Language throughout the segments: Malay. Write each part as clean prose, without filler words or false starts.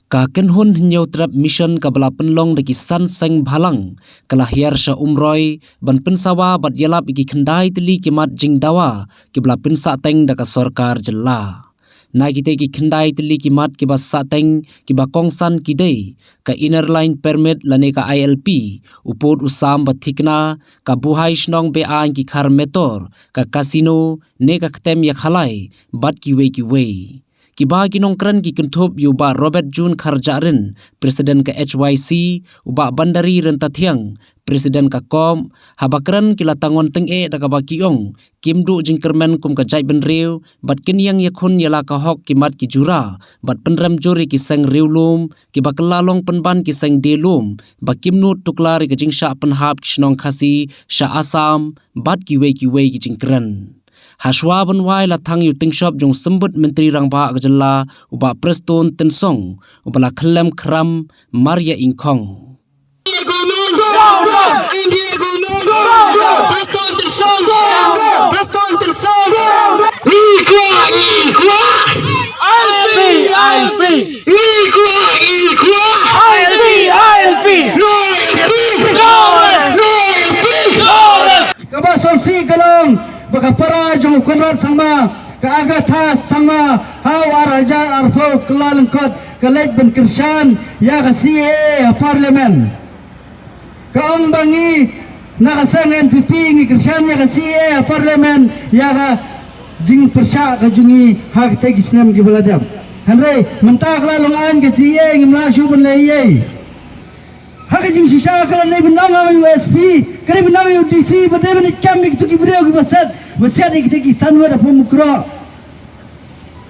Ka kenhun nyau trap mission ka bala penlong deki san seng bhalang kalahiar sha umroi ban pensawa bat yalap iki khendai tili kimat jing dawa ki bala pensa teng daka sarkar jella na kite ki khendai tili kimat ki bas sateng ki ba kongsan kidei ka inner line permit lane ka ILP upod usam bathikna ka buhai snong be an ki khar metor ka casino ne ka ktem ya khalai bat ki we Kiba kinongkran ki kentup yuba Robert Jun Kharjarin, Presiden ke HYC, uba bandari rentathiang, Presiden ka kom, habakran kila tangon teng-e daga bakiong, kimdu jingkermen kum ka jai benriu, bat kinyang yakun yala ka hok kimat ki jura, bat penrem juri ki seng riulum, kiba kelalong penban ki seng delum, ba kimnu tuklari ka jingsha penhap ki shnong khasi, sha asam, bat ki wei ki jingkran. Haswa banwai la thang yu ting shop jong sembut menteri rangba agjalla uba preston tensong ubala khlem khram Maria Ingkong baka para jong konrad sangma ka aga thas sangma haw araja arfo klalengkot kalej ben kirshan ya ka CA parliament ka ong bangi nakasang NPP ngi kirshan ya ka CA parliament ya ka jing persya ka jungi hak te gisnam gi baladam hanre mentak lalongan ka CA ngi mlashu ben leye hak jing shisha kala ne binama USP kare binama UDC bade ben kam mi tu ki video ki basat iki sanwa da pumukro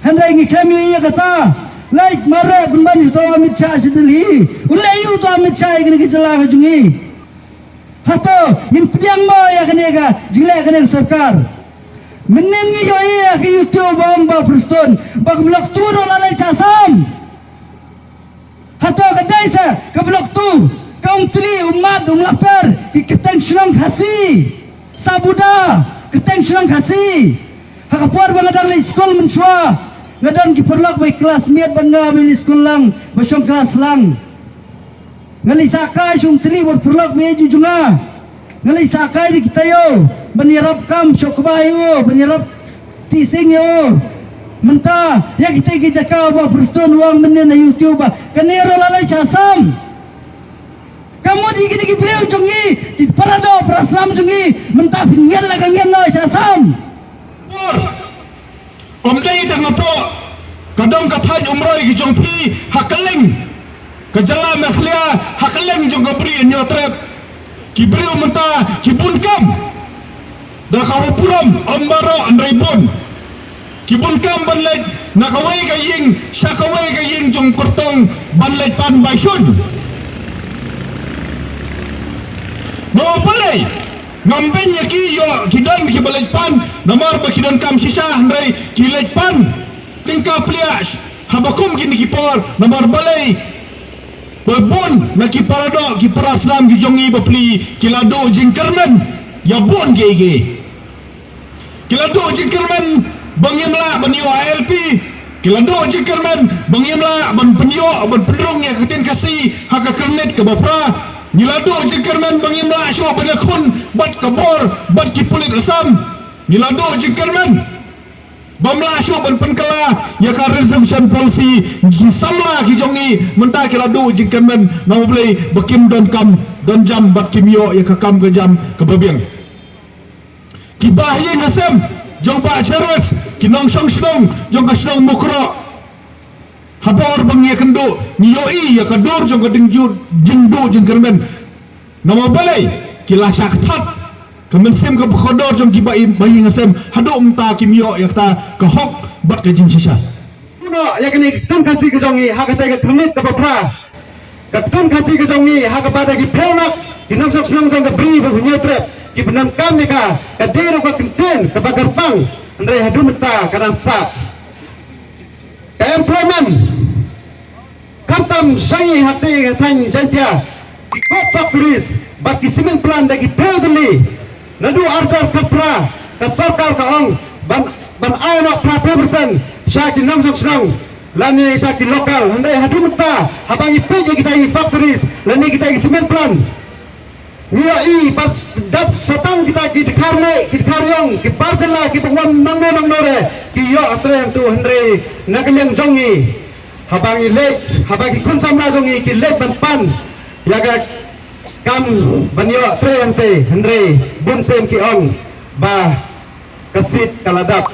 handai ngi kami iya kata like mara bunban to Amit Shah sidli ulai u to Amit Shah igni ki jala jungi hato in piang mo ya kanega jingla kaneng sarkar menen ngi yo iya ki YouTube bomba preston bag blok tu no lalai chasam hato kadai sa ka blok tu kaum tli umat umlaper ki keteng shlong khasi sabuda keteng slang khasi hakapor bangadang le skol menshwa ngadan ki perlak bai kelas miat banga bai skol lang basong kelas lang ngali sakai sung tri bor perlak me jujunga ngali sakai di kitayo banirap kam shokbayo banirap tising yo menta ya kita ki jakau ba preston uang menen na YouTube kanero lalai chasam kamu di beliau jungi di parado prasam jungi mentah ngel la ngel no sasam dai tang apo kadang kathan umroi gi jongpi hakaleng kajala mekhlia hakaleng jong gabri nyotrep ki beliau mentah ki bunkam da kawapuram ambaro anraibon ki bunkam banlek nakawai ga ying sakawai ga ying jong kortong banlek pan baisun mau balai ngamben ya ki yo kidan ki balai pan namar ba kidan kam sisa handai ki lek pan tingka plias habakum gini ki por namar balai babon na ki parado ki paraslam ki jongi bapli kilado jingkermen ya bon gege kilado jingkermen bangimla banyo ALP kilado jingkermen bangimla ban penyo ban pendrong ya ketin kasih haka kernet ke bapra Nilado jingkermen bangimla syo benakun bat kabor bat ki pulit asam nilado jingkermen bamla syo ben penkala ya ka reservation policy ki samla ki jongi menta ki lado jingkermen nama boleh bakim don kam don jam bat kimio ya ka kam ke jam ke babiang ki bahye ngasem jong ba cheres ki nong song snong jong ka snong mukro habor bangye kendo niyoi ya kador jong kading jingdu jingkermen nama balai kila syaktat kemensem ke bekhodor jong kibai bayi ngasem hado mta kimio ya ta kahok bat ke jing sisa no ya kini tan kasih ke jongi ha kata ke kemit ke bapra tan kasih ke jongi ha ke pada ki pelnak dinam sok snong jong ke bri bu nyetrep ki benam kami ka kadero ke kenten ke bagarpang andre hadu mta kadang sa employment kantam sangi hati than jantia di kop factories baki cement plant dagi pelli nadu arjar kapra ka sarkar ka ong ban ayno pra persen syaki namsok snang lani sa ki lokal handai hadumta habang ipeje kita i factories lani kita i cement plant nia i dap satang kita ki karne ki karyong ki barjala ki pagwan nangno re ki yo atre tu handai nakaleng jongi habang i le habang ki konsamna jongi ki le pan yaga kam banyo atre ante handai bun sem ki ong ba kasit kaladap